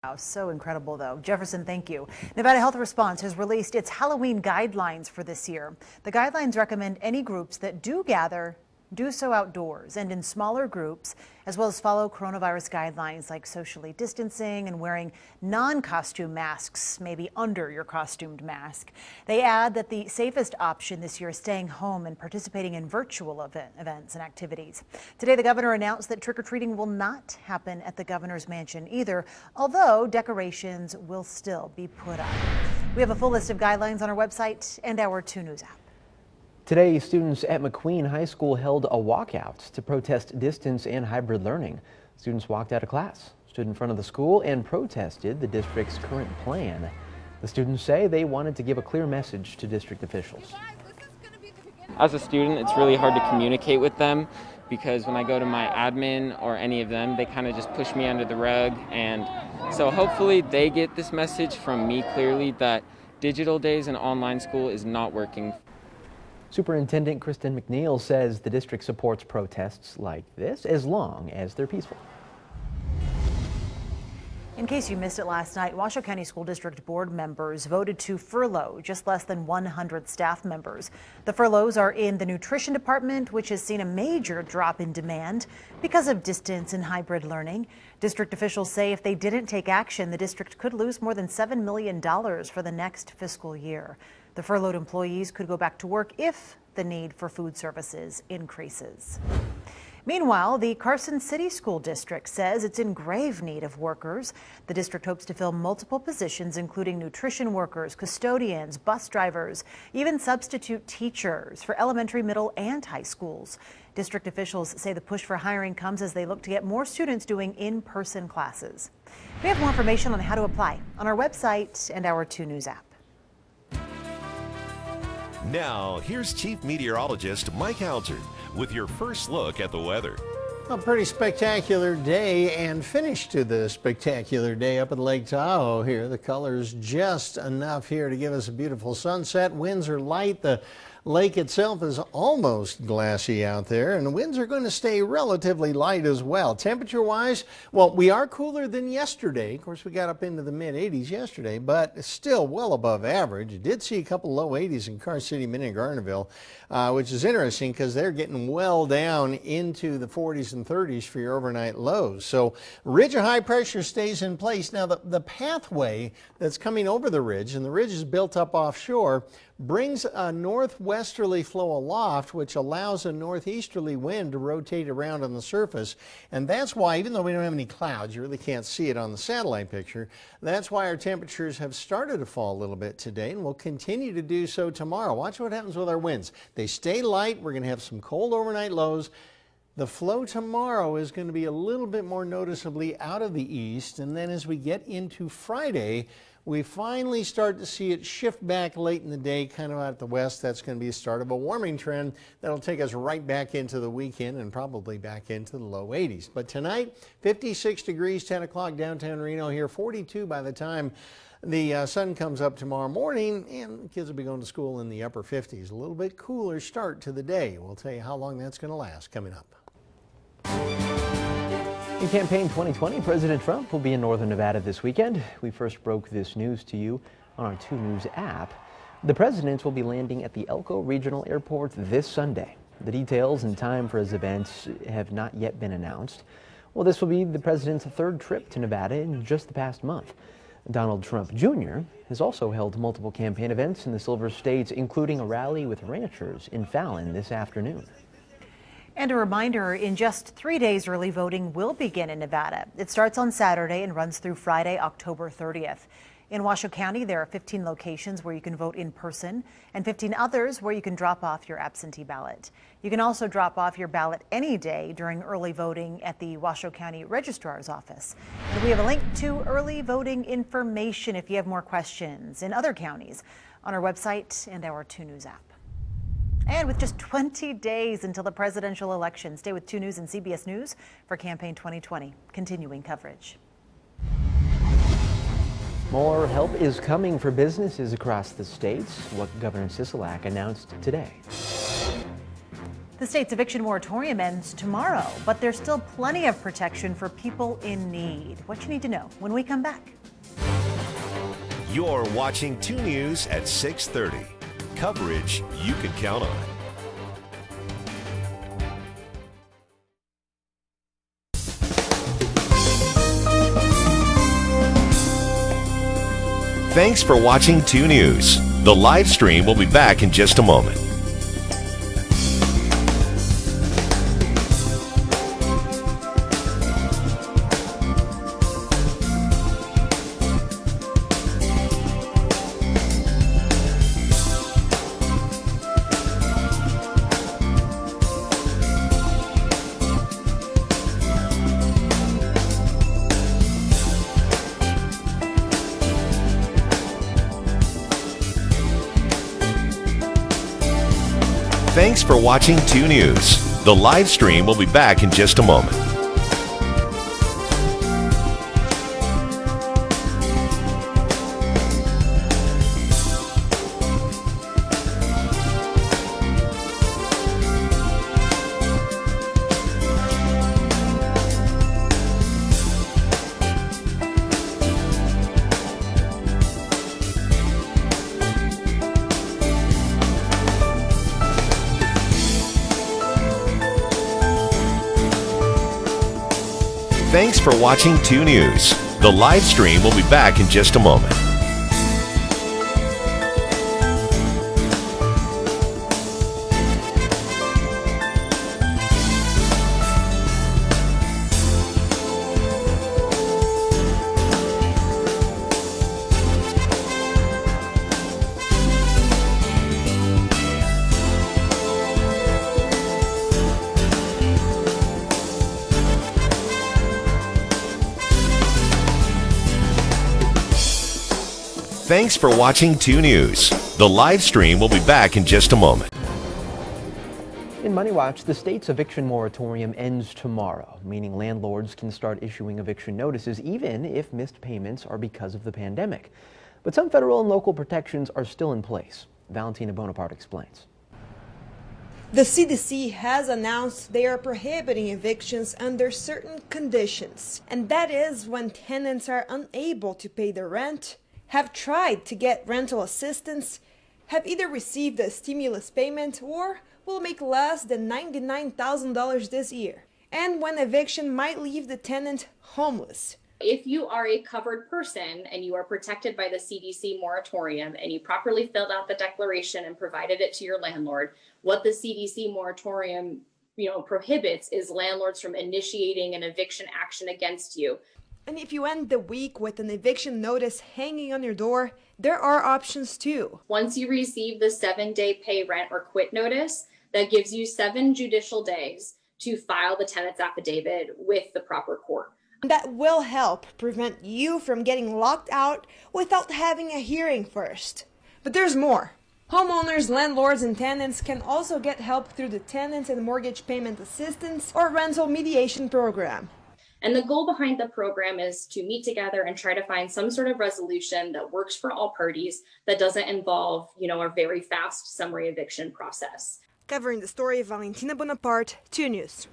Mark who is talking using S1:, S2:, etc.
S1: Wow, so incredible, though. Jefferson, thank you. Nevada Health Response has released its Halloween guidelines for this year. The guidelines recommend any groups that do gather do so outdoors and in smaller groups, as well as follow coronavirus guidelines like socially distancing and wearing non-costume masks, maybe under your costumed mask. They add that the safest option this year is staying home and participating in virtual events and activities. Today, the governor announced that trick-or-treating will not happen at the governor's mansion either, although decorations will still be put up. We have a full list of guidelines on our website and our 2 News app.
S2: Today, students at McQueen High School held a walkout to protest distance and hybrid learning. Students walked out of class, stood in front of the school, and protested the district's current plan. The students say they wanted to give a clear message to district officials.
S3: As a student, it's really hard to communicate with them because when I go to my admin or any of them, they kind of just push me under the rug. And so hopefully they get this message from me clearly that digital days and online school is not working.
S2: Superintendent Kristen McNeil says the district supports protests like this as long as they're peaceful.
S1: In case you missed it last night, Washoe County School District board members voted to furlough just less than 100 staff members. The furloughs are in the nutrition department, which has seen a major drop in demand because of distance and hybrid learning. District officials say if they didn't take action, the district could lose more than $7 million for the next fiscal year. The furloughed employees could go back to work if the need for food services increases. Meanwhile, the Carson City School District says it's in grave need of workers. The district hopes to fill multiple positions, including nutrition workers, custodians, bus drivers, even substitute teachers for elementary, middle, and high schools. District officials say the push for hiring comes as they look to get more students doing in-person classes. We have more information on how to apply on our website and our 2 News app.
S4: Now, here's Chief Meteorologist Mike Haltern with your first look at the weather.
S5: A pretty spectacular day and finish to the spectacular day up at Lake Tahoe here. The colors just enough here to give us a beautiful sunset. Winds are light. The lake itself is almost glassy out there, and the winds are going to stay relatively light as well. Temperature-wise, well, we are cooler than yesterday. Of course, we got up into the mid-80s yesterday, but it's still well above average. You did see a couple low 80s in Carson City, Minnie, and Garnerville, which is interesting because they're getting well down into the 40s and 30s for your overnight lows. So ridge of high pressure stays in place. Now, the pathway that's coming over the ridge, and the ridge is built up offshore, brings a northwesterly flow aloft, which allows a northeasterly wind to rotate around on the surface. And that's why, even though we don't have any clouds, you really can't see it on the satellite picture, that's why our temperatures have started to fall a little bit today and will continue to do so tomorrow. Watch what happens with our winds. They stay light. We're going to have some cold overnight lows. The flow tomorrow is going to be a little bit more noticeably out of the east, and then as we get into Friday, we finally start to see it shift back late in the day, kind of out the west. That's going to be the start of a warming trend that'll take us right back into the weekend and probably back into the low 80s. But tonight, 56 degrees, 10 o'clock downtown Reno here, 42 by the time the sun comes up tomorrow morning, and the kids will be going to school in the upper 50s. A little bit cooler start to the day. We'll tell you how long that's going to last coming up.
S2: In campaign 2020, President Trump will be in northern Nevada this weekend. We first broke this news to you on our 2 News app. The president will be landing at the Elko Regional Airport this Sunday. The details and time for his events have not yet been announced. Well, this will be the president's 3rd trip to Nevada in just the past month. Donald Trump Jr. has also held multiple campaign events in the Silver States, including a rally with ranchers in Fallon this afternoon.
S1: And a reminder, in just 3 days, early voting will begin in Nevada. It starts on Saturday and runs through Friday, October 30th. In Washoe County, there are 15 locations where you can vote in person and 15 others where you can drop off your absentee ballot. You can also drop off your ballot any day during early voting at the Washoe County Registrar's Office. And we have a link to early voting information if you have more questions in other counties on our website and our 2 News app. And with just 20 days until the presidential election, stay with 2 News and CBS News for Campaign 2020, continuing coverage.
S2: More help is coming for businesses across the states, what Governor Sisolak announced today.
S1: The state's eviction moratorium ends tomorrow, but there's still plenty of protection for people in need. What you need to know when we come back.
S4: You're watching 2 News at 6:30. Coverage you can count on. Thanks for watching 2 News. The live stream will be back in just a moment. Thanks for watching 2 News. The live stream will be back in just a moment. Thanks for watching 2 News. The live stream will be back in just a moment. Thanks for watching 2 News. The live stream will be back in just a moment.
S2: In Money Watch, the state's eviction moratorium ends tomorrow, meaning landlords can start issuing eviction notices even if missed payments are because of the pandemic. But some federal and local protections are still in place. Valentina Bonaparte explains.
S6: The CDC has announced they are prohibiting evictions under certain conditions, and that is when tenants are unable to pay their rent, have tried to get rental assistance, have either received a stimulus payment, or will make less than $99,000 this year, and when eviction might leave the tenant homeless.
S7: If you are a covered person and you are protected by the CDC moratorium and you properly filled out the declaration and provided it to your landlord, what the CDC moratorium prohibits is landlords from initiating an eviction action against you.
S6: And if you end the week with an eviction notice hanging on your door, there are options too.
S7: Once you receive the 7-day pay rent or quit notice, that gives you 7 judicial days to file the tenant's affidavit with the proper court.
S6: That will help prevent you from getting locked out without having a hearing first. But there's more. Homeowners, landlords, and tenants can also get help through the Tenant and Mortgage Payment Assistance or Rental Mediation Program.
S7: And the goal behind the program is to meet together and try to find some sort of resolution that works for all parties that doesn't involve, a very fast summary eviction process.
S6: Covering the story, Valentina Bonaparte, 2 News.